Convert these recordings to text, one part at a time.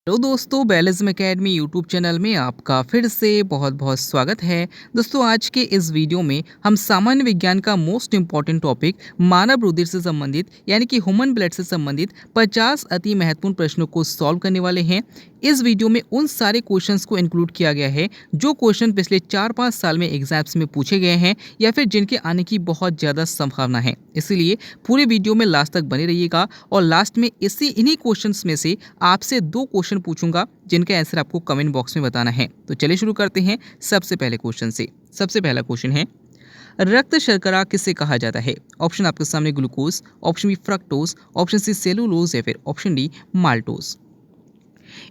Hello दोस्तों, बैलिज्म academy YouTube channel में आपका फिर से बहुत बहुत स्वागत है। दोस्तों, आज के इस वीडियो में हम सामान्य विज्ञान का मोस्ट इम्पॉर्टेंट टॉपिक मानव रुधिर से संबंधित यानी कि ह्यूमन ब्लड से संबंधित 50 अति महत्वपूर्ण प्रश्नों को सॉल्व करने वाले हैं। इस वीडियो में उन सारे क्वेश्चंस को इंक्लूड किया गया है जो क्वेश्चन पिछले 4-5 साल में एग्जाम्स में पूछे गए हैं या फिर जिनके आने की बहुत ज़्यादा संभावना है। इसीलिए पूरे वीडियो में लास्ट तक बने रहिएगा और लास्ट में इन्हीं क्वेश्चंस में से आपसे 2 क्वेश्चन पूछूंगा जिनका आंसर आपको कमेंट बॉक्स में बताना है। तो चलिए शुरू करते हैं सबसे पहले क्वेश्चन से। सबसे पहला क्वेश्चन है, रक्त शर्करा किसे कहा जाता है? ऑप्शन आपके सामने glucose, option B fructose, option C cellulose या फिर ऑप्शन डी माल्टोज।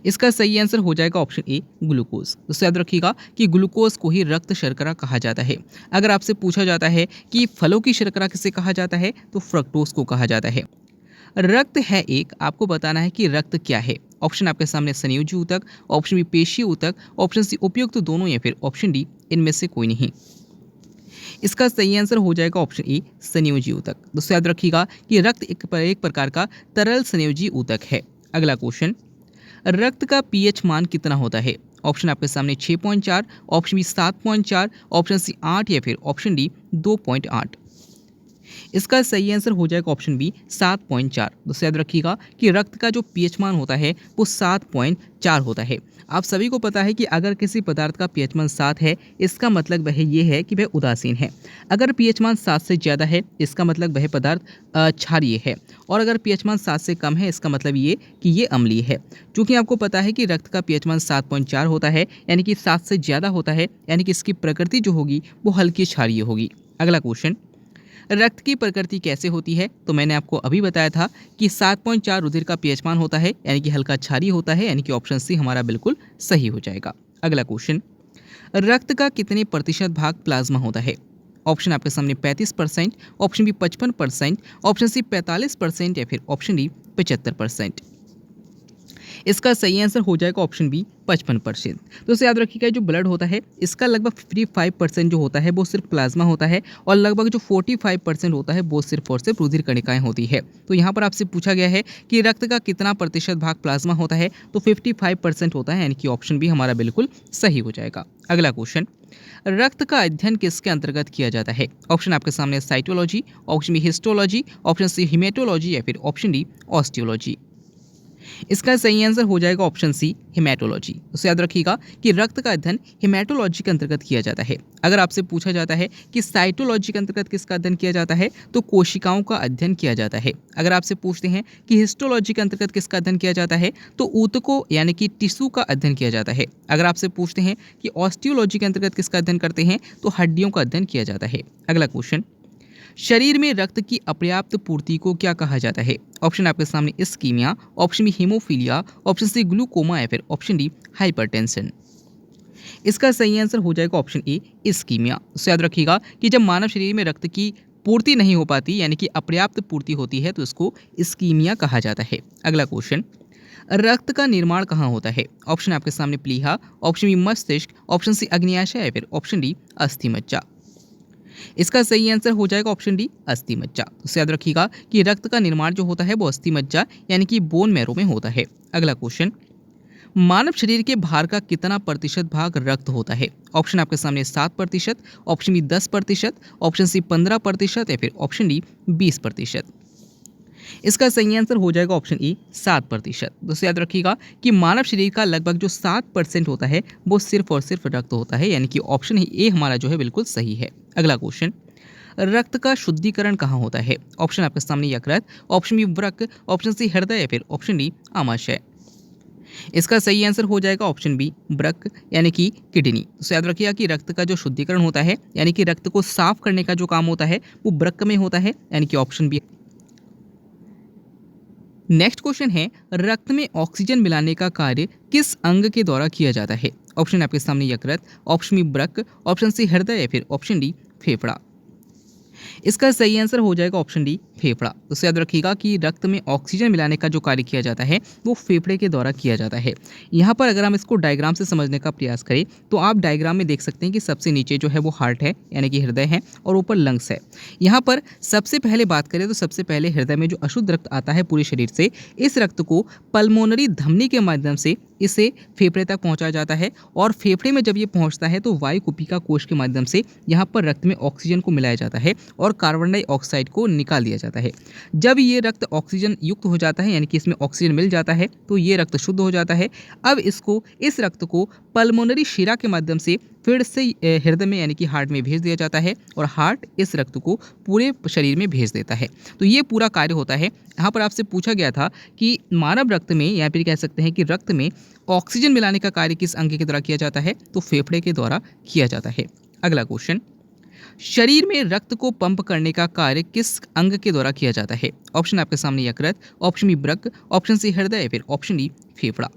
इसका सही आंसर हो जाएगा ऑप्शन ए ग्लूकोज। तो याद रखिएगा कि ग्लूकोज को ही रक्त शर्करा कहा जाता है। अगर आपसे पूछा जाता है कि फलों की शर्करा किसे कहा जाता है तो फ्रक्टोज को कहा जाता है। रक्त है एक, आपको बताना है कि रक्त क्या है। ऑप्शन आपके सामने संयोजी ऊतक, ऑप्शन बी पेशीय ऊतक, ऑप्शन सी उपयुक्त दोनों या फिर ऑप्शन डी इनमें से कोई नहीं। इसका सही आंसर हो जाएगा ऑप्शन ए संयोजी ऊतक। दोस्तों याद रखिएगा कि रक्त एक प्रकार का तरल संयोजी ऊतक है। अगला क्वेश्चन, रक्त का पीएच मान कितना होता है? ऑप्शन आपके सामने 6.4, ऑप्शन बी 7.4, ऑप्शन सी 8 या फिर ऑप्शन डी 2.8। इसका सही आंसर हो जाएगा ऑप्शन बी 7.4। दोस्तों याद रखिएगा कि रक्त का जो पीएच मान होता है वो 7.4 होता है। आप सभी को पता है कि अगर किसी पदार्थ का पीएच मान 7 है इसका मतलब वह ये है कि वह उदासीन है। अगर पीएच मान 7 से ज़्यादा है इसका मतलब वह पदार्थ क्षारीय है, और अगर पीएच मान 7 से कम है इसका मतलब ये कि ये अम्लीय है। क्योंकि आपको पता है कि रक्त का पीएच मान 7.4 होता है यानी कि 7 से ज़्यादा होता है, यानी कि इसकी प्रकृति जो होगी वो हल्की क्षारीय होगी। अगला क्वेश्चन, रक्त की प्रकृति कैसे होती है? तो मैंने आपको अभी बताया था कि 7.4 रुधिर का पीएच मान होता है यानी कि हल्का क्षारीय होता है, यानी कि ऑप्शन सी हमारा बिल्कुल सही हो जाएगा। अगला क्वेश्चन, रक्त का कितने प्रतिशत भाग प्लाज्मा होता है? ऑप्शन आपके सामने 35%, ऑप्शन बी 55%, ऑप्शन सी 45% या फिर ऑप्शन डी 75%। इसका सही आंसर हो जाएगा ऑप्शन बी 55%। तो याद रखिएगा जो ब्लड होता है इसका लगभग 55% जो होता है वो सिर्फ प्लाज्मा होता है, और लगभग जो 45% होता है वो सिर्फ और सिर्फ रुधिर कणिकाएं होती है। तो यहाँ पर आपसे पूछा गया है कि रक्त का कितना प्रतिशत भाग प्लाज्मा होता है, तो 55% होता है, यानी कि ऑप्शन बी हमारा बिल्कुल सही हो जाएगा। अगला क्वेश्चन, रक्त का अध्ययन किसके अंतर्गत किया जाता है? ऑप्शन आपके सामने cytology, option B histology, option C haematology या फिर ऑप्शन डी ऑस्टियोलॉजी। इसका सही आंसर हो जाएगा ऑप्शन सी हिमेटोलॉजी। तो याद रखिएगा कि रक्त का अध्ययन हिमेटोलॉजी के अंतर्गत किया जाता है। अगर आपसे पूछा जाता है कि साइटोलॉजी के अंतर्गत किसका अध्ययन किया जाता है तो कोशिकाओं का अध्ययन किया जाता है। अगर आपसे पूछते हैं कि हिस्टोलॉजी के अंतर्गत किसका अध्ययन किया जाता है तो ऊतकों यानी कि टिश्यू का अध्ययन किया जाता है। अगर आपसे पूछते हैं कि ऑस्टियोलॉजी के अंतर्गत किसका अध्ययन करते हैं तो हड्डियों का अध्ययन किया जाता है। अगला क्वेश्चन, शरीर में रक्त की अपर्याप्त पूर्ति को क्या कहा जाता है? ऑप्शन आपके सामने ischaemia, option B haemophilia, option C glaucoma या फिर ऑप्शन डी हाइपरटेंशन। इसका सही आंसर हो जाएगा ऑप्शन ए इस्कीमिया। तो याद रखिएगा कि जब मानव शरीर में रक्त की पूर्ति नहीं हो पाती यानी कि अपर्याप्त पूर्ति होती है तो इसको इस्कीमिया कहा जाता है। अगला क्वेश्चन, रक्त का निर्माण कहाँ होता है? ऑप्शन आपके सामने प्लीहा, ऑप्शन बी मस्तिष्क, ऑप्शन सी अग्न्याशय या फिर ऑप्शन डी अस्थि मज्जा। इसका सही आंसर हो जाएगा ऑप्शन डी अस्थि मज्जा। तो याद रखिएगा कि रक्त का निर्माण जो होता है वो अस्थि मज्जा यानी कि बोन मैरो में होता है। अगला क्वेश्चन, मानव शरीर के भार का कितना प्रतिशत भाग रक्त होता है? ऑप्शन आपके सामने 7%, ऑप्शन बी 10%, ऑप्शन सी 15% या फिर ऑप्शन डी 20%। इसका सही आंसर हो जाएगा ऑप्शन ई 7%। दोस्तों याद रखिएगा कि मानव शरीर का लगभग जो 7% होता है वो सिर्फ और सिर्फ रक्त होता है, यानी कि ऑप्शन ए हमारा जो है बिल्कुल सही है। अगला क्वेश्चन, रक्त का शुद्धिकरण कहाँ होता है? ऑप्शन आपके सामने यकृत, ऑप्शन बी वृक्क, ऑप्शन सी हृदय या फिर ऑप्शन डी आमाशय। इसका सही आंसर हो जाएगा ऑप्शन बी वृक्क यानी कि किडनी। तो याद रखिएगा कि रक्त का जो शुद्धिकरण होता है यानी कि रक्त को साफ करने का जो काम होता है वो वृक्क में होता है, यानी कि ऑप्शन बी। नेक्स्ट क्वेश्चन है, रक्त में ऑक्सीजन मिलाने का कार्य किस अंग के द्वारा किया जाता है? ऑप्शन आपके सामने यकृत, ऑप्शन बी वृक्क, ऑप्शन सी हृदय या फिर ऑप्शन डी फेफड़ा। इसका सही आंसर हो जाएगा ऑप्शन डी फेफड़ा। तो याद रखिएगा कि रक्त में ऑक्सीजन मिलाने का जो कार्य किया जाता है वो फेफड़े के द्वारा किया जाता है। यहाँ पर अगर हम इसको डायग्राम से समझने का प्रयास करें तो आप डायग्राम में देख सकते हैं कि सबसे नीचे जो है वो हार्ट है यानी कि हृदय है और ऊपर लंग्स है। यहाँ पर सबसे पहले बात करें तो सबसे पहले हृदय में जो अशुद्ध रक्त आता है पूरे शरीर से, इस रक्त को पल्मोनरी धमनी के माध्यम से इसे फेफड़े तक पहुंचाया जाता है और फेफड़े में जब ये पहुंचता है तो वायु कुपिका कोश के माध्यम से यहाँ पर रक्त में ऑक्सीजन को मिलाया जाता है और कार्बन डाइऑक्साइड को निकाल दिया जाता है। जब ये रक्त ऑक्सीजन युक्त हो जाता है यानी कि इसमें ऑक्सीजन मिल जाता है तो ये रक्त शुद्ध हो जाता है। अब इस रक्त को पल्मोनरी शिरा के माध्यम से फिर से हृदय में यानी कि हार्ट में भेज दिया जाता है और हार्ट इस रक्त को पूरे शरीर में भेज देता है। तो ये पूरा कार्य होता है। यहाँ पर आपसे पूछा गया था कि मानव रक्त में या फिर कह सकते हैं कि रक्त में ऑक्सीजन मिलाने का कार्य किस अंग के द्वारा किया जाता है, तो फेफड़े के द्वारा किया जाता है। अगला क्वेश्चन, शरीर में रक्त को पंप करने का कार्य किस अंग के द्वारा किया जाता है? ऑप्शन आपके सामने यकृत, ऑप्शन बी वृक्क, ऑप्शन सी हृदय या फिर ऑप्शन डी फेफड़ा।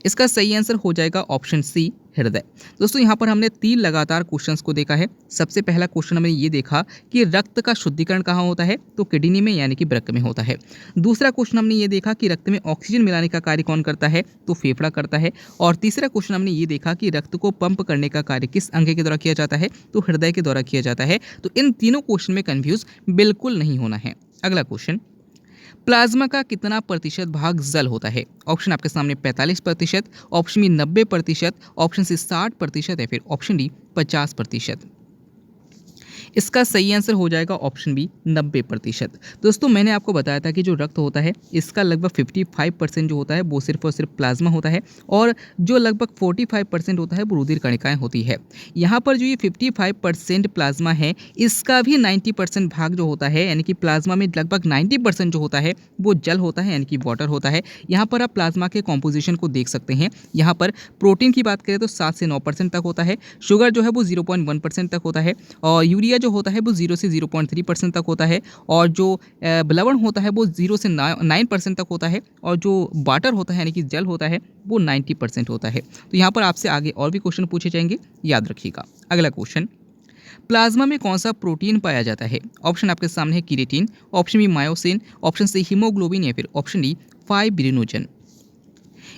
इसका सही आंसर हो जाएगा ऑप्शन सी हृदय। दोस्तों यहाँ पर हमने 3 लगातार क्वेश्चंस को देखा है। सबसे पहला क्वेश्चन हमने ये देखा कि रक्त का शुद्धिकरण कहाँ होता है, तो किडनी में यानी कि वृक्क में होता है। दूसरा क्वेश्चन हमने ये देखा कि रक्त में ऑक्सीजन मिलाने का कार्य कौन करता है, तो फेफड़ा करता है। और तीसरा क्वेश्चन हमने ये देखा कि रक्त को पंप करने का कार्य किस अंग के द्वारा किया जाता है, तो हृदय के द्वारा किया जाता है। तो इन तीनों क्वेश्चन में कन्फ्यूज बिल्कुल नहीं होना है। अगला क्वेश्चन, प्लाज्मा का कितना प्रतिशत भाग जल होता है? ऑप्शन आपके सामने 45%, ऑप्शन बी 90%, ऑप्शन सी 60% या फिर ऑप्शन डी 50%। इसका सही आंसर हो जाएगा ऑप्शन बी 90%। दोस्तों मैंने आपको बताया था कि जो रक्त होता है इसका लगभग 55% जो होता है वो सिर्फ और सिर्फ प्लाज्मा होता है और जो लगभग 45% होता है वो रुधिर कणिकाएं होती है। यहाँ पर जो ये 55% प्लाज्मा है इसका भी 90% भाग जो होता है यानी कि प्लाज्मा में लगभग 90% जो होता है वो जल होता है यानी कि वाटर होता है। यहाँ पर आप प्लाज्मा के कॉम्पोजिशन को देख सकते हैं। यहाँ पर प्रोटीन की बात करें तो 7 से 9% तक होता है, शुगर जो है वो 0.1% तक होता है और यूरिया जो होता है वो 0 से 0.3% तक होता है और जो लवण होता है वो 0 से 9% तक होता है और जो वाटर होता है यानी कि जल होता है वो 90% होता है। तो यहाँ पर आपसे आगे और भी क्वेश्चन पूछे जाएंगे, याद रखिएगा। अगला क्वेश्चन, प्लाज्मा में कौन सा प्रोटीन पाया जाता है? ऑप्शन आपके सामने है keratin, option B myosin, option C haemoglobin या फिर ऑप्शन डी फाइब्रिनोजन।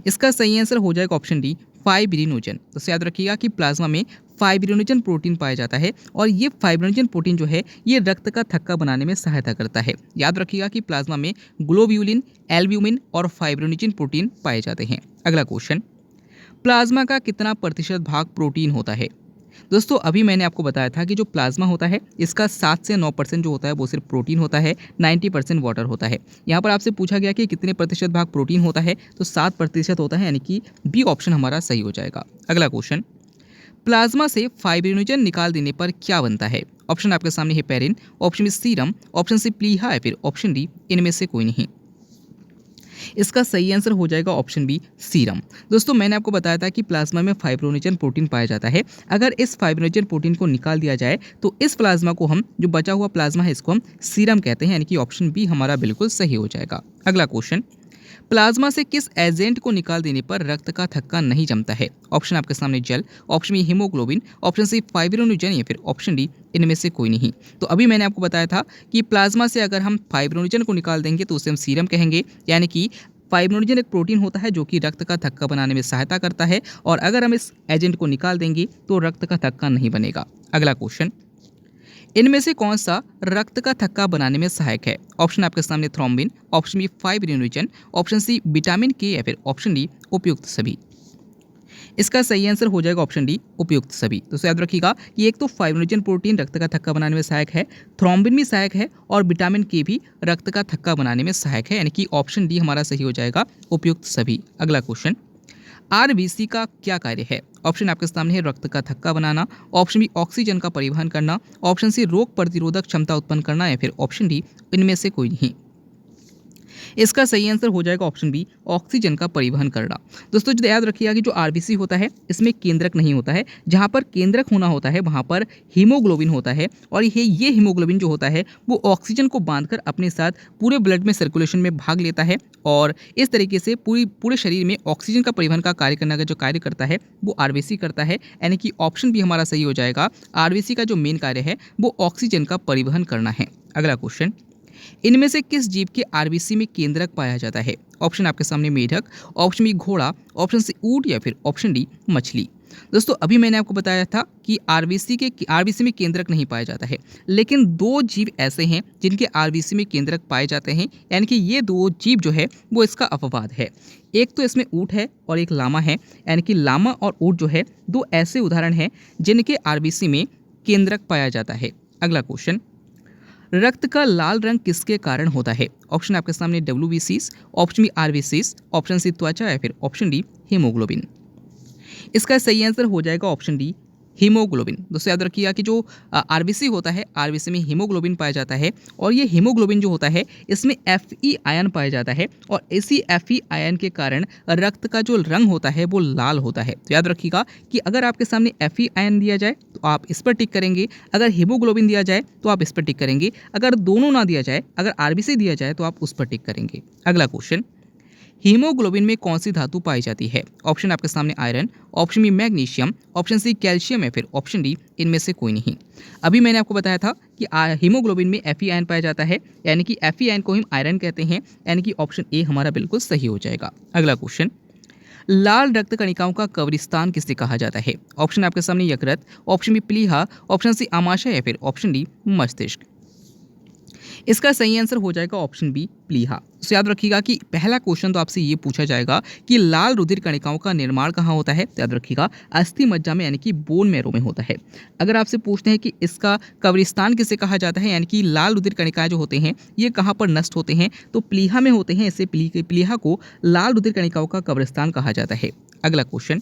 इसका सही आंसर हो जाएगा ऑप्शन डी फाइब्रिनोजन। तो याद रखिएगा कि प्लाज्मा में फाइब्रिनोजन प्रोटीन पाया जाता है और ये फाइब्रिनोजन प्रोटीन जो है ये रक्त का थक्का बनाने में सहायता करता है। याद रखिएगा कि प्लाज्मा में ग्लोब्यूलिन, एल्ब्यूमिन और फाइब्रिनोजन प्रोटीन पाए जाते हैं। अगला क्वेश्चन, प्लाज्मा का कितना प्रतिशत भाग प्रोटीन होता है? दोस्तों अभी मैंने आपको बताया था कि जो प्लाज्मा होता है इसका 7 से 9% जो होता है वो सिर्फ प्रोटीन होता है, 90% वाटर होता है। यहाँ पर आपसे पूछा गया कि कितने प्रतिशत भाग प्रोटीन होता है, तो 7% होता है यानी कि बी ऑप्शन हमारा सही हो जाएगा। अगला क्वेश्चन, प्लाज्मा से फाइब्रिनोजन निकाल देने पर क्या बनता है? ऑप्शन आपके सामने heparin, option B serum, option C प्लीहा या फिर ऑप्शन डी इनमें से कोई नहीं। इसका सही आंसर हो जाएगा ऑप्शन बी सीरम। दोस्तों मैंने आपको बताया था कि प्लाज्मा में फाइब्रिनोजन प्रोटीन पाया जाता है। अगर इस फाइब्रिनोजन प्रोटीन को निकाल दिया जाए तो इस प्लाज्मा को हम, जो बचा हुआ प्लाज्मा है इसको हम सीरम कहते हैं, यानी कि ऑप्शन बी हमारा बिल्कुल सही हो जाएगा। अगला क्वेश्चन, प्लाज्मा से किस एजेंट को निकाल देने पर रक्त का थक्का नहीं जमता है? ऑप्शन आपके सामने जल, option B haemoglobin, option C fibrinogen या फिर ऑप्शन डी इनमें से कोई नहीं। तो अभी मैंने आपको बताया था कि प्लाज्मा से अगर हम फाइब्रिनोजन को निकाल देंगे तो उसे हम सीरम कहेंगे, यानी कि फाइब्रिनोजन एक प्रोटीन होता है जो कि रक्त का थक्का बनाने में सहायता करता है और अगर हम इस एजेंट को निकाल देंगे तो रक्त का थक्का नहीं बनेगा। अगला क्वेश्चन, इनमें से कौन सा रक्त का थक्का बनाने में सहायक है? ऑप्शन आपके सामने thrombin, option B fibrinogen, option C vitamin K या फिर ऑप्शन डी उपयुक्त सभी। इसका सही आंसर हो जाएगा ऑप्शन डी उपयुक्त सभी। तो याद रखिएगा कि एक तो फाइब्रिनोजन प्रोटीन रक्त का थक्का बनाने में सहायक है, थ्रोम्बिन भी सहायक है और विटामिन के भी रक्त का थक्का बनाने में सहायक है, यानी कि ऑप्शन डी हमारा सही हो जाएगा उपयुक्त सभी। अगला क्वेश्चन, आरबीसी का क्या कार्य है? ऑप्शन आपके सामने है रक्त का थक्का बनाना, ऑप्शन बी ऑक्सीजन का परिवहन करना, ऑप्शन सी रोग प्रतिरोधक क्षमता उत्पन्न करना या फिर ऑप्शन डी इनमें से कोई नहीं। इसका सही आंसर हो जाएगा ऑप्शन बी ऑक्सीजन का परिवहन करना। दोस्तों जो याद रखिएगा कि जो आरबीसी होता है इसमें केंद्रक नहीं होता है, जहाँ पर केंद्रक होना होता है वहाँ पर हीमोग्लोबिन होता है और ये हीमोग्लोबिन जो होता है वो ऑक्सीजन को बांधकर अपने साथ पूरे ब्लड में सर्कुलेशन में भाग लेता है और इस तरीके से पूरे शरीर में ऑक्सीजन का परिवहन का कार्य करने का जो कार्य करता है वो आरबीसी करता है, यानी कि ऑप्शन बी हमारा सही हो जाएगा। आरबीसी का जो मेन कार्य है वो ऑक्सीजन का परिवहन करना है। अगला क्वेश्चन, इनमें से किस जीव के आरबीसी में केंद्रक पाया जाता है? ऑप्शन आपके सामने मेढक, ऑप्शन बी घोड़ा, ऑप्शन सी ऊंट या फिर ऑप्शन डी मछली। दोस्तों अभी मैंने आपको बताया था कि आरबीसी में केंद्रक नहीं पाया जाता है, लेकिन दो जीव ऐसे हैं जिनके आरबीसी में केंद्रक पाए जाते हैं, यानी कि ये दो जीव जो है वो इसका अपवाद है। एक तो इसमें ऊंट है और एक लामा है, यानी कि लामा और ऊंट जो है दो ऐसे उदाहरण हैं जिनके आरबीसी में केंद्रक पाया जाता है। अगला क्वेश्चन, रक्त का लाल रंग किसके कारण होता है? ऑप्शन आपके सामने डब्ल्यूबीसीज, option B RBCs, option C त्वचा या फिर ऑप्शन डी हीमोग्लोबिन। इसका सही आंसर हो जाएगा ऑप्शन डी हीमोग्लोबिन। दोस्तों याद रखिएगा कि जो आरबीसी होता है, आरबीसी में हीमोग्लोबिन पाया जाता है और ये हीमोग्लोबिन जो होता है इसमें एफई आयन पाया जाता है और इसी एफई आयन के कारण रक्त का जो रंग होता है वो लाल होता है। तो याद रखिएगा कि अगर आपके सामने एफई आयन दिया जाए तो आप इस पर टिक करेंगे, अगर हीमोग्लोबिन दिया जाए तो आप इस पर टिक करेंगे, अगर दोनों ना दिया जाए, अगर आरबीसी दिया जाए तो आप उस पर टिक करेंगे। अगला क्वेश्चन, हीमोग्लोबिन में कौन सी धातु पाई जाती है? ऑप्शन आपके सामने iron, option B magnesium, option C calcium या फिर ऑप्शन डी इनमें से कोई नहीं। अभी मैंने आपको बताया था कि हीमोग्लोबिन में एफई आयन पाया जाता है, यानी कि एफई आयन को हम आयरन कहते हैं, यानी कि ऑप्शन ए हमारा बिल्कुल सही हो जाएगा। अगला क्वेश्चन, लाल रक्त कणिकाओं का कब्रिस्तान किसे कहा जाता है? ऑप्शन आपके सामने यकृत, ऑप्शन बी प्लीहा, ऑप्शन सी आमाशय या फिर ऑप्शन डी मस्तिष्क। इसका सही आंसर हो जाएगा ऑप्शन बी प्लीहा। तो याद रखिएगा कि पहला क्वेश्चन तो आपसे ये पूछा जाएगा कि लाल रुधिर कणिकाओं का निर्माण कहाँ होता है, तो याद रखिएगा अस्थि मज्जा में, यानी कि बोन मैरो में होता है। अगर आपसे पूछते हैं कि इसका कब्रिस्तान किसे कहा जाता है, यानी कि लाल रुधिर कणिकाएं जो होते हैं ये कहाँ पर नष्ट होते हैं, तो प्लीहा में होते हैं। इससे प्लीहा को लाल रुधिर कणिकाओं का कब्रिस्तान कहा जाता है। अगला क्वेश्चन,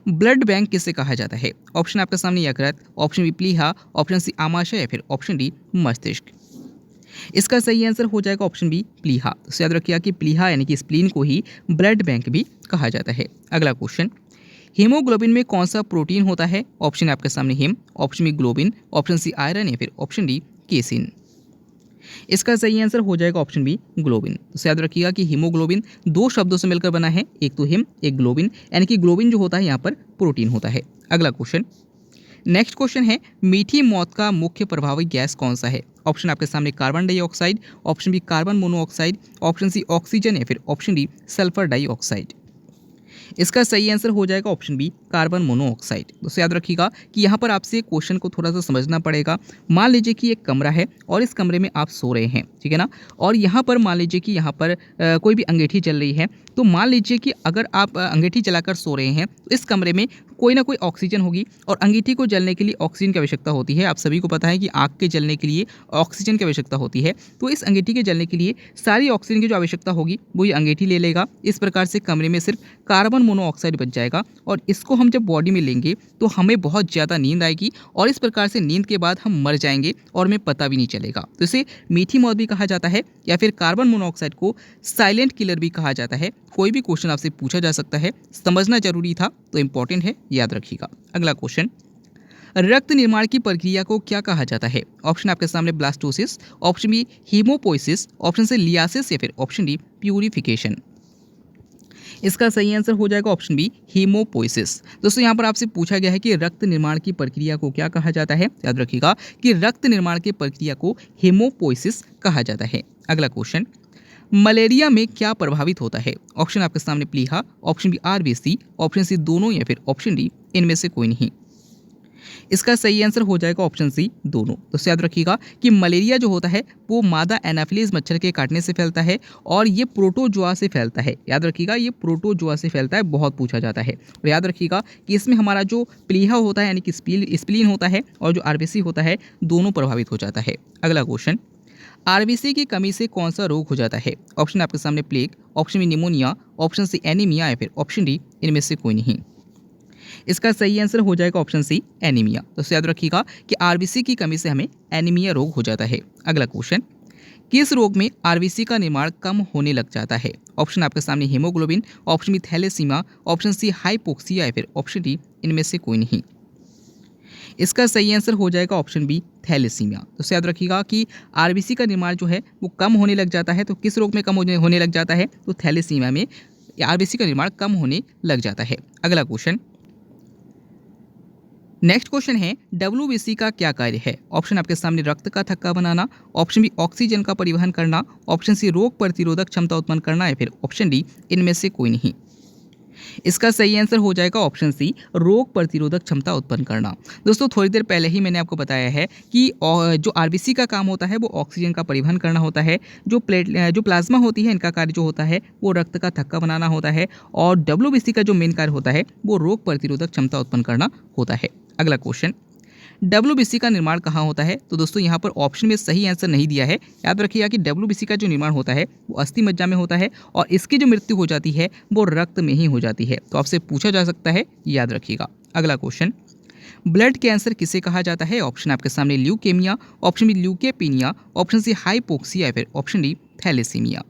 ब्लड बैंक किसे कहा जाता है? ऑप्शन आपके सामने यकृत, ऑप्शन बी प्लीहा, ऑप्शन सी आमाशय या फिर ऑप्शन डी मस्तिष्क। इसका सही आंसर हो जाएगा ऑप्शन बी प्लीहा। तो याद रखिएगा कि प्लीहा यानी कि स्प्लीन को ही ब्लड बैंक भी कहा जाता है। अगला क्वेश्चन, हीमोग्लोबिन में कौन सा प्रोटीन होता है? ऑप्शन आपके सामने haem, option B globin, option C iron या फिर ऑप्शन डी केसिन। इसका सही आंसर हो जाएगा ऑप्शन बी ग्लोबिन। तो याद रखिएगा कि हीमोग्लोबिन दो शब्दों से मिलकर बना है, एक तो हिम, एक ग्लोबिन, यानी कि ग्लोबिन जो होता है यहाँ पर प्रोटीन होता है। अगला क्वेश्चन, नेक्स्ट क्वेश्चन है, मीठी मौत का मुख्य प्रभावी गैस कौन सा है? ऑप्शन आपके सामने carbon dioxide, option B carbon monoxide, option C oxygen या फिर ऑप्शन डी सल्फर डाइऑक्साइड। इसका सही आंसर हो जाएगा ऑप्शन बी कार्बन मोनोऑक्साइड। दोस्तों याद रखिएगा कि यहाँ पर आपसे क्वेश्चन को थोड़ा सा समझना पड़ेगा। मान लीजिए कि एक कमरा है और इस कमरे में आप सो रहे हैं, ठीक है ना, और यहाँ पर मान लीजिए कि यहाँ पर कोई भी अंगीठी जल रही है। तो मान लीजिए कि अगर आप अंगीठी जलाकर सो रहे हैं तो इस कमरे में कोई ना कोई ऑक्सीजन होगी और अंगीठी को जलने के लिए ऑक्सीजन की आवश्यकता होती है। आप सभी को पता है कि आग के जलने के लिए ऑक्सीजन की आवश्यकता होती है। तो इस अंगीठी के जलने के लिए सारी ऑक्सीजन की जो आवश्यकता होगी वो ये अंगीठी ले लेगा। इस प्रकार से कमरे में सिर्फ कार्बन मोनोऑक्साइड बच जाएगा और इसको हम जब बॉडी में लेंगे तो हमें बहुत ज़्यादा नींद आएगी और इस प्रकार से नींद के बाद हम मर जाएंगे और हमें पता भी नहीं चलेगा। तो इसे मीठी मौत भी कहा जाता है या फिर कार्बन मोनोऑक्साइड को साइलेंट किलर भी कहा जाता है। कोई भी क्वेश्चन आपसे पूछा जा सकता है, समझना जरूरी था तो इंपॉर्टेंट है, याद रखिएगा। अगला क्वेश्चन, रक्त निर्माण की प्रक्रिया को क्या कहा जाता है? ऑप्शन आपके सामने blastosis, option B haemopoiesis, option C lysis या फिर ऑप्शन डी प्यूरिफिकेशन। इसका सही आंसर हो जाएगा ऑप्शन बी हीमोपोइसिस। दोस्तों यहाँ पर आपसे पूछा गया है कि रक्त निर्माण की प्रक्रिया को क्या कहा जाता है। याद रखिएगा कि रक्त निर्माण की प्रक्रिया को हीमोपोइसिस कहा जाता है। अगला क्वेश्चन, मलेरिया में क्या प्रभावित होता है? ऑप्शन आपके सामने प्लीहा, option B RBC, option C दोनों या फिर ऑप्शन डी इनमें से कोई नहीं। इसका सही आंसर हो जाएगा ऑप्शन सी दोनों। तो याद रखिएगा कि मलेरिया जो होता है वो मादा एनाफिलीज मच्छर के काटने से फैलता है और ये प्रोटोजोआ से फैलता है। याद रखिएगा ये प्रोटोजोआ से फैलता है, बहुत पूछा जाता है। और याद रखिएगा कि इसमें हमारा जो प्लीहा होता है यानी कि स्प्लीन होता है और जो आरबीसी होता है दोनों प्रभावित हो जाता है। अगला क्वेश्चन, आरबीसी की कमी से कौन सा रोग हो जाता है? ऑप्शन आपके सामने plague, option B pneumonia, option C anaemia या फिर ऑप्शन डी इनमें से कोई नहीं। इसका सही आंसर हो जाएगा ऑप्शन सी एनीमिया। तो याद रखिएगा कि आरबीसी की कमी से हमें एनीमिया रोग हो जाता है। अगला क्वेश्चन, किस रोग में आरबीसी का निर्माण कम होने लग जाता है? ऑप्शन आपके सामने haemoglobin, option B thalassaemia, option C hypoxia या फिर ऑप्शन डी इनमें से कोई नहीं। इसका सही आंसर हो जाएगा ऑप्शन बी थैलेसीमिया। तो याद रखिएगा कि आरबीसी का निर्माण जो है वो कम होने लग जाता है। तो किस रोग में कम होने लग जाता है? तो थैलेसीमिया में आरबीसी का निर्माण कम होने लग जाता है। अगला क्वेश्चन, नेक्स्ट क्वेश्चन है डब्ल्यूबीसी का क्या कार्य है। ऑप्शन आपके सामने रक्त का थक्का बनाना, ऑप्शन बी ऑक्सीजन का परिवहन करना, ऑप्शन सी रोग प्रतिरोधक क्षमता उत्पन्न करना या फिर ऑप्शन डी इनमें से कोई नहीं। इसका सही आंसर हो जाएगा ऑप्शन सी रोग प्रतिरोधक क्षमता उत्पन्न करना। दोस्तों थोड़ी देर पहले ही मैंने आपको बताया है कि जो आरबीसी का काम होता है वो ऑक्सीजन का परिवहन करना होता है, जो प्लाज्मा होती है इनका कार्य जो होता है वो रक्त का थक्का बनाना होता है, और डब्ल्यूबीसी का जो मेन कार्य होता है वो रोग प्रतिरोधक क्षमता उत्पन्न करना होता है। अगला क्वेश्चन, डब्ल्यूबीसी का निर्माण कहाँ होता है। तो दोस्तों यहाँ पर ऑप्शन में सही आंसर नहीं दिया है। याद रखिएगा कि डब्ल्यूबीसी का जो निर्माण होता है वो अस्थि मज्जा में होता है, और इसकी जो मृत्यु हो जाती है वो रक्त में ही हो जाती है। तो आपसे पूछा जा सकता है, याद रखिएगा। अगला क्वेश्चन, ब्लड कैंसर किसे कहा जाता है। ऑप्शन आपके सामने leukaemia, option B leukopenia, option C hypoxia या फिर ऑप्शन डी थैलेसीमिया।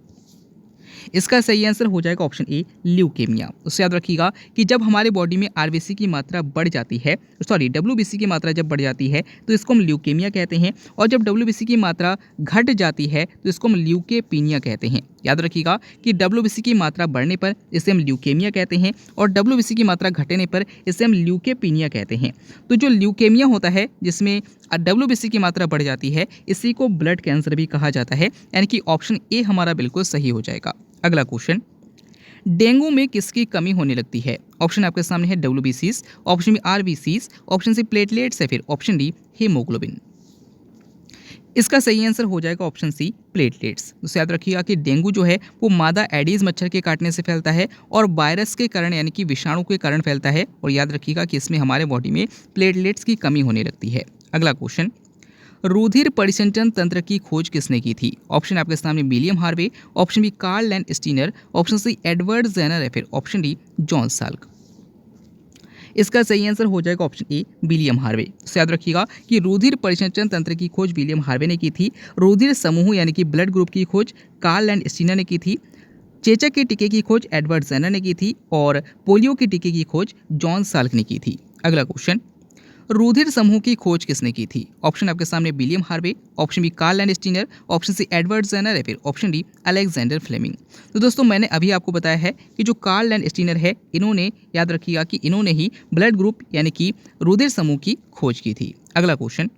इसका सही आंसर हो जाएगा ऑप्शन ए ल्यूकेमिया। उससे याद रखिएगा कि जब हमारे बॉडी में आरबीसी की मात्रा बढ़ जाती है, सॉरी डब्ल्यूबीसी की मात्रा जब बढ़ जाती है तो इसको हम ल्यूकेमिया कहते हैं, और जब डब्ल्यूबीसी की मात्रा घट जाती है तो इसको हम ल्यूकेपीनिया कहते हैं। याद रखिएगा कि डब्ल्यूबीसी की मात्रा बढ़ने पर इसे हम ल्यूकेमिया कहते हैं, और डब्ल्यूबीसी की मात्रा घटने पर इसे हम ल्यूकेपीनिया कहते हैं। तो जो ल्यूकेमिया होता है जिसमें डब्ल्यूबीसी की मात्रा बढ़ जाती है, इसी को ब्लड कैंसर भी कहा जाता है, यानी कि ऑप्शन ए हमारा बिल्कुल सही हो जाएगा। अगला क्वेश्चन, डेंगू में किसकी कमी होने लगती है। ऑप्शन आपके सामने है डब्ल्यूबीसीज, option B RBCs, option C platelets या फिर ऑप्शन डी हीमोग्लोबिन। इसका सही आंसर हो जाएगा ऑप्शन सी प्लेटलेट्स। तो याद रखिएगा कि डेंगू जो है वो मादा एडीज मच्छर के काटने से फैलता है और वायरस के कारण यानी कि विषाणु के कारण फैलता है, और याद रखिएगा कि इसमें हमारे बॉडी में प्लेटलेट्स की कमी होने लगती है। अगला क्वेश्चन, रुधिर परिसंचरण तंत्र की खोज किसने की थी। ऑप्शन आपके सामने William Harvey, option B Karl Landsteiner, option C Edward Jenner या फिर ऑप्शन डी जॉन साल्क। इसका सही आंसर हो जाएगा ऑप्शन ए विलियम हार्वे। तो याद रखिएगा कि रुधिर परिसंचरण तंत्र की खोज विलियम हार्वे ने की थी, रुधिर समूह यानी कि ब्लड ग्रुप की खोज कार्ल लैंड-स्टीनर ने की थी, चेचक के टीके की खोज एडवर्ड जेनर ने की थी, और पोलियो के टीके की खोज जॉन साल्क ने की थी। अगला क्वेश्चन, रुधिर समूह की खोज किसने की थी। ऑप्शन आपके सामने William Harvey, option B Karl Landsteiner, option C Edward Jenner या फिर ऑप्शन डी अलेक्जेंडर फ्लेमिंग। तो दोस्तों मैंने अभी आपको बताया है कि जो कार्ल लैंड-स्टीनर है, इन्होंने याद रखिएगा कि इन्होंने ही ब्लड ग्रुप यानी कि रुधिर समूह की खोज की थी। अगला क्वेश्चन,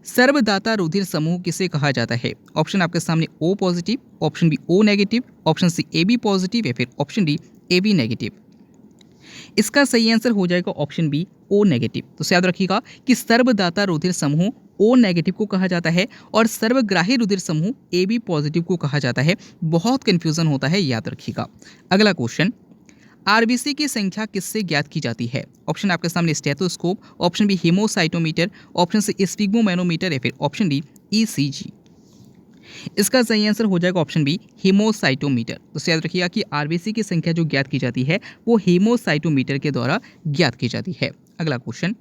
सर्वदाता रुधिर समूह किसे कहा जाता है। ऑप्शन आपके सामने O positive, option B O negative, option C A B positive या फिर option D A B negative. इसका सही आंसर हो जाएगा ऑप्शन बी ओ नेगेटिव। तो याद रखिएगा कि सर्वदाता रुधिर समूह ओ नेगेटिव को कहा जाता है और सर्वग्राही रुधिर समूह ए बी पॉजिटिव को कहा जाता है। बहुत कंफ्यूजन होता है, याद रखिएगा। अगला क्वेश्चन, आरबीसी की संख्या किससे ज्ञात की जाती है। ऑप्शन आपके सामने stethoscope, option B haemocytometer, option C sphygmomanometer या फिर ऑप्शन डी ईसीजी। इसका सही आंसर हो जाएगा ऑप्शन बी हीमोसाइटोमीटर। तो याद रखिएगा कि आरबीसी की संख्या जो ज्ञात की जाती है वो हीमोसाइटोमीटर के द्वारा ज्ञात की जाती है। अगला क्वेश्चन,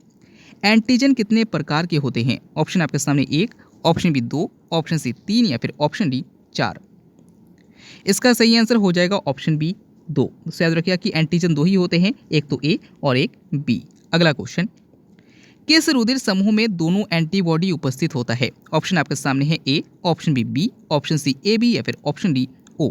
एंटीजन कितने प्रकार के होते हैं। ऑप्शन आपके सामने 1, ऑप्शन बी 2, ऑप्शन सी 3 या फिर ऑप्शन डी 4। इसका सही आंसर हो जाएगा ऑप्शन बी 2। तो याद रखिएगा कि एंटीजन 2 ही होते हैं, एक तो ए और एक बी। अगला क्वेश्चन, किस रुधिर समूह में दोनों एंटीबॉडी उपस्थित होता है। ऑप्शन आपके सामने है A, option B B, option C A B या फिर ऑप्शन डी ओ।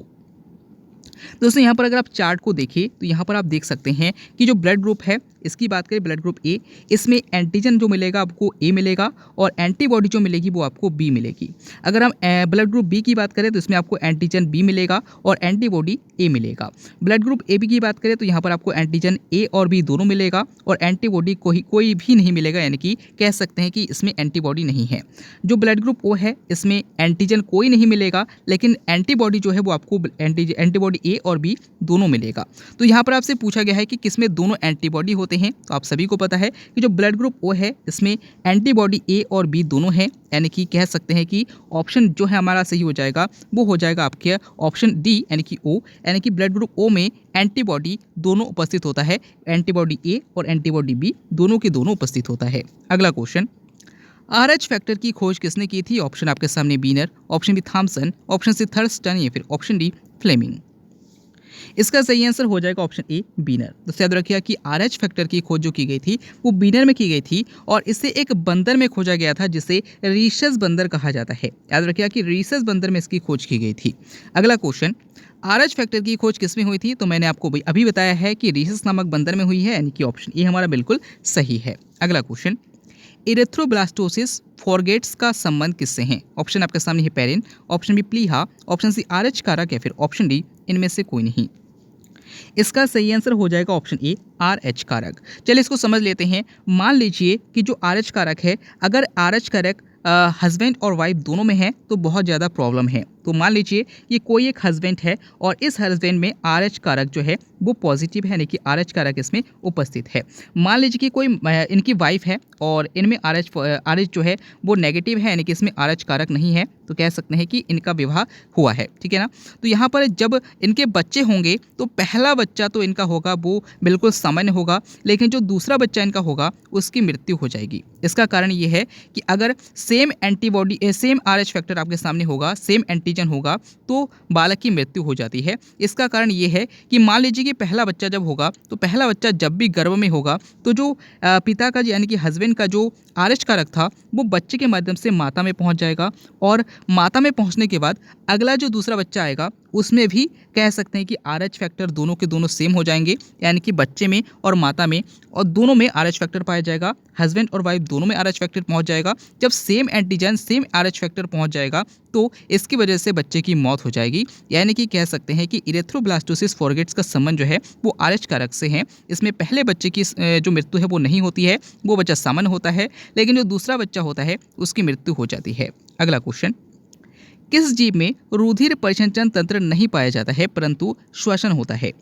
दोस्तों यहाँ पर अगर आप चार्ट को देखें तो यहाँ पर आप देख सकते हैं कि जो ब्लड ग्रुप है, इसकी बात करें ब्लड ग्रुप ए, इसमें एंटीजन जो मिलेगा आपको ए मिलेगा और एंटीबॉडी जो मिलेगी वो आपको बी मिलेगी। अगर हम ब्लड ग्रुप बी की बात करें तो इसमें आपको एंटीजन बी मिलेगा और एंटीबॉडी ए मिलेगा। ब्लड ग्रुप ए बी की बात करें तो यहाँ पर आपको एंटीजन ए और बी दोनों मिलेगा और एंटीबॉडी कोई भी नहीं मिलेगा, यानी कि कह सकते हैं कि इसमें एंटीबॉडी नहीं है। जो ब्लड ग्रुप ओ है, इसमें एंटीजन कोई नहीं मिलेगा, लेकिन एंटीबॉडी जो है वो आपको एंटीबॉडी ए और बी दोनों मिलेगा। तो यहाँ पर आपसे पूछा गया है कि किसमें दोनों एंटीबॉडी होते हैं। तो आप सभी को पता है कि जो ब्लड ग्रुप ओ है इसमें एंटीबॉडी ए और बी दोनों हैं, यानी कि कह सकते हैं कि ऑप्शन जो है हमारा सही हो जाएगा वो हो जाएगा आपके ऑप्शन डी, यानी कि ओ, यानी कि ब्लड ग्रुप ओ में एंटीबॉडी दोनों उपस्थित होता है, एंटीबॉडी ए और एंटीबॉडी बी दोनों के दोनों उपस्थित होता है। अगला क्वेश्चन, आरएच फैक्टर की खोज किसने की थी। ऑप्शन आपके सामने Binet, option B Thomson, option C Thurstone या फिर ऑप्शन डी फ्लेमिंग। इसका सही आंसर हो जाएगा ऑप्शन ए बीनर। तो याद रखिएगा कि आरएच फैक्टर की खोज जो की गई थी वो बीनर में की गई थी और इसे एक बंदर में खोजा गया था जिसे रीशस बंदर कहा जाता है। याद रखिएगा कि रीशस बंदर में इसकी खोज की गई थी। अगला क्वेश्चन, RH फैक्टर की खोज किस में हुई थी? तो मैंने आपको अभी बताया है कि रीसस नामक बंदर में हुई है, यानी कि ऑप्शन ए हमारा बिल्कुल सही है। अगला क्वेश्चन, इरेथ्रोब्लास्टोसिस फॉरगेट्स का संबंध किससे है? ऑप्शन आपके सामने है पेरिन, ऑप्शन बी प्लीहा, ऑप्शन सी RH कारक या फिर ऑप्शन डी इनमें से कोई नहीं। इसका सही आंसर हो जाएगा ऑप्शन ए RH कारक। चलिए इसको समझ लेते हैं। मान लीजिए कि जो RH कारक है, अगर RH कारक हस्बैंड और वाइफ दोनों में है तो बहुत ज़्यादा प्रॉब्लम है। तो मान लीजिए ये कोई एक हस्बैंड है और इस हस्बैंड में RH कारक जो है वो पॉजिटिव है, यानी कि RH कारक इसमें उपस्थित है। मान लीजिए कि कोई इनकी वाइफ है और इनमें RH जो है वो नेगेटिव है, यानी कि इसमें RH कारक नहीं है, तो कह सकते हैं कि इनका विवाह हुआ है, ठीक है ना। तो यहाँ पर जब इनके बच्चे होंगे तो पहला बच्चा तो इनका होगा वो बिल्कुल सामान्य होगा, लेकिन जो दूसरा बच्चा इनका होगा उसकी मृत्यु हो जाएगी। इसका कारण ये है कि अगर same antibody same RH factor आपके सामने होगा, सेम एंटीजन होगा, तो बालक की मृत्यु हो जाती है। इसका कारण ये है कि मान लीजिए कि पहला बच्चा जब होगा तो पहला बच्चा जब भी गर्भ में होगा तो जो पिता का यानी कि हस्बैंड का जो RH कारक था वो बच्चे के माध्यम से माता में पहुंच जाएगा, और माता में पहुंचने के बाद अगला जो दूसरा बच्चा आएगा उसमें भी कह सकते हैं कि RH फैक्टर दोनों के दोनों सेम हो जाएंगे, यानी कि बच्चे में और माता में और दोनों में RH फैक्टर पाया जाएगा। हस्बैंड और वाइफ दोनों में RH फैक्टर पहुंच जाएगा। जब same antigen same RH factor पहुंच जाएगा तो इसकी वजह से बच्चे की मौत हो जाएगी। यानी कि कह सकते हैं कि इरेथ्रोब्लास्टोसिस फॉरगेट्स का संबंध जो है वो RH कारक से है। इसमें पहले बच्चे की जो मृत्यु है वो नहीं होती है, वो बच्चा सामान्य होता है, लेकिन जो दूसरा बच्चा होता है उसकी मृत्यु हो जाती है। अगला क्वेश्चन, किस जीव में रुधिर परिसंचरण तंत्र नहीं पाया जाता है परंतु श्वसन होता है?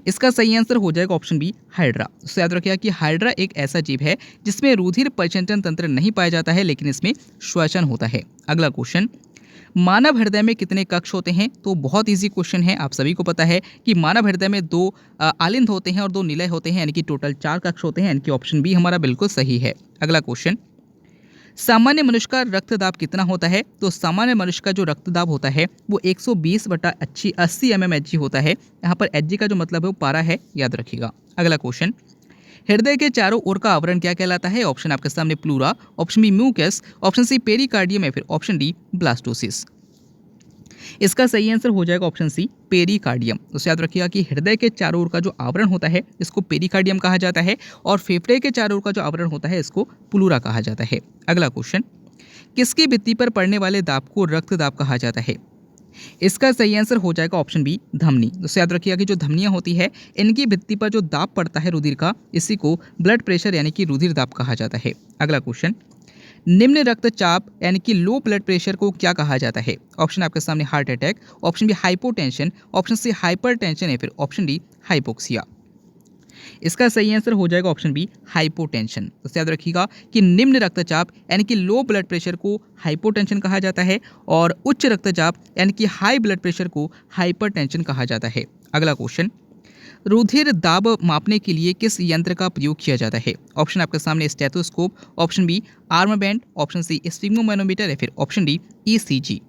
इसका सही आंसर हो जाएगा ऑप्शन बी हाइड्रा। तो याद रखिएगा कि हाइड्रा एक ऐसा जीव है जिसमें रुधिर परिसंचरण तंत्र नहीं पाया जाता है, लेकिन इसमें श्वसन होता है। अगला क्वेश्चन, मानव हृदय में कितने कक्ष होते हैं? तो बहुत इजी क्वेश्चन है, आप सभी को पता है कि मानव हृदय में 2 आलिंद होते हैं और 2 निलय होते हैं, यानी कि टोटल 4 कक्ष होते हैं, यानी कि ऑप्शन बी हमारा बिल्कुल सही है। अगला क्वेश्चन, सामान्य मनुष्य का रक्तदाब कितना होता है? तो सामान्य मनुष्य का जो रक्तदाब होता है वो 120/80 mmHg होता है। यहाँ पर Hg का जो मतलब है वो पारा है, याद रखिएगा। अगला क्वेश्चन, हृदय के चारों ओर का आवरण क्या कहलाता है? ऑप्शन आपके सामने pleura, option B mucus, option C pericardium या फिर ऑप्शन डी ब्लास्टोसिस। इसका सही आंसर हो जाएगा ऑप्शन सी पेरिकार्डियम। तो याद रखिएगा कि हृदय के चारों ओर का जो आवरण होता है इसको पेरिकार्डियम कहा जाता है, और फेफड़े के चारों ओर का जो आवरण होता है इसको प्लूरा कहा जाता है। अगला क्वेश्चन, किसकी भित्ति पर पड़ने वाले दाब को रक्तदाब कहा जाता है? इसका सही आंसर हो जाएगा ऑप्शन बी धमनी। तो याद रखिएगा कि जो धमनियां होती है इनकी भित्ति पर जो दाब पड़ता है रुधिर का, इसी को ब्लड प्रेशर यानी कि रुधिर दाब कहा जाता है। अगला क्वेश्चन, निम्न रक्तचाप यानी कि लो ब्लड प्रेशर को क्या कहा जाता है? ऑप्शन आपके सामने heart attack, option B hypotension, option C hypertension या फिर ऑप्शन डी हाइपोक्सिया। इसका सही आंसर हो जाएगा ऑप्शन बी हाइपोटेंशन। तो याद रखिएगा कि निम्न रक्तचाप यानी कि लो ब्लड प्रेशर को हाइपोटेंशन कहा जाता है, और उच्च रक्तचाप यानी कि हाई ब्लड प्रेशर को हाइपरटेंशन कहा जाता है। अगला क्वेश्चन, रुधिर दाब मापने के लिए किस यंत्र का प्रयोग किया जाता है? ऑप्शन आपके सामने stethoscope, option B arm band, option C sphygmomanometer या फिर ऑप्शन डी ECG।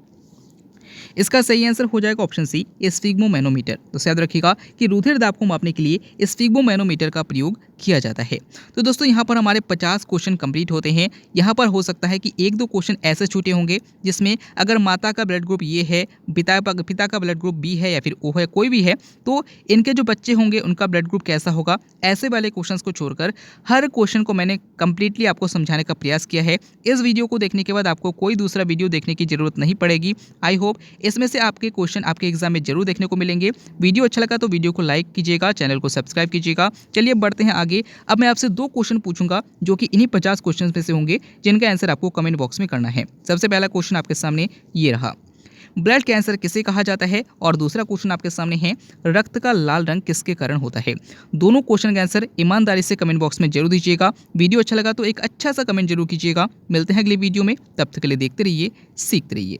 इसका सही आंसर हो जाएगा ऑप्शन सी स्फिग्मोमैनोमीटर। तो याद रखिएगा कि रुधिर दाब को मापने के लिए स्फिग्मोमैनोमीटर का प्रयोग किया जाता है। तो दोस्तों यहाँ पर हमारे 50 क्वेश्चन कंप्लीट होते हैं। यहाँ पर हो सकता है कि 1-2 क्वेश्चन ऐसे छूटे होंगे जिसमें अगर माता का ब्लड ग्रुप ये है, पिता का ब्लड ग्रुप बी है या फिर ओ है, कोई भी है, तो इनके जो बच्चे होंगे उनका ब्लड ग्रुप कैसा होगा। ऐसे वाले क्वेश्चंस को छोड़कर हर क्वेश्चन को मैंने कंप्लीटली आपको समझाने का प्रयास किया है। इस वीडियो को देखने के बाद आपको कोई दूसरा वीडियो देखने की जरूरत नहीं पड़ेगी। आई होप इसमें से आपके क्वेश्चन आपके एग्जाम में जरूर देखने को मिलेंगे। वीडियो अच्छा लगा तो वीडियो को लाइक कीजिएगा, चैनल को सब्सक्राइब कीजिएगा। चलिए बढ़ते हैं आगे। अब मैं आपसे 2 क्वेश्चन पूछूंगा जो कि इन्हीं 50 क्वेश्चन में से होंगे, जिनका आंसर आपको कमेंट बॉक्स में करना है। सबसे पहला क्वेश्चन आपके सामने ये रहा, ब्लड कैंसर किसे कहा जाता है? और दूसरा क्वेश्चन आपके सामने है, रक्त का लाल रंग किसके कारण होता है? दोनों क्वेश्चन का आंसर ईमानदारी से कमेंट बॉक्स में जरूर दीजिएगा। वीडियो अच्छा लगा तो एक अच्छा सा कमेंट जरूर कीजिएगा। मिलते हैं अगले वीडियो में, तब तक के लिए देखते रहिए, सीखते रहिए।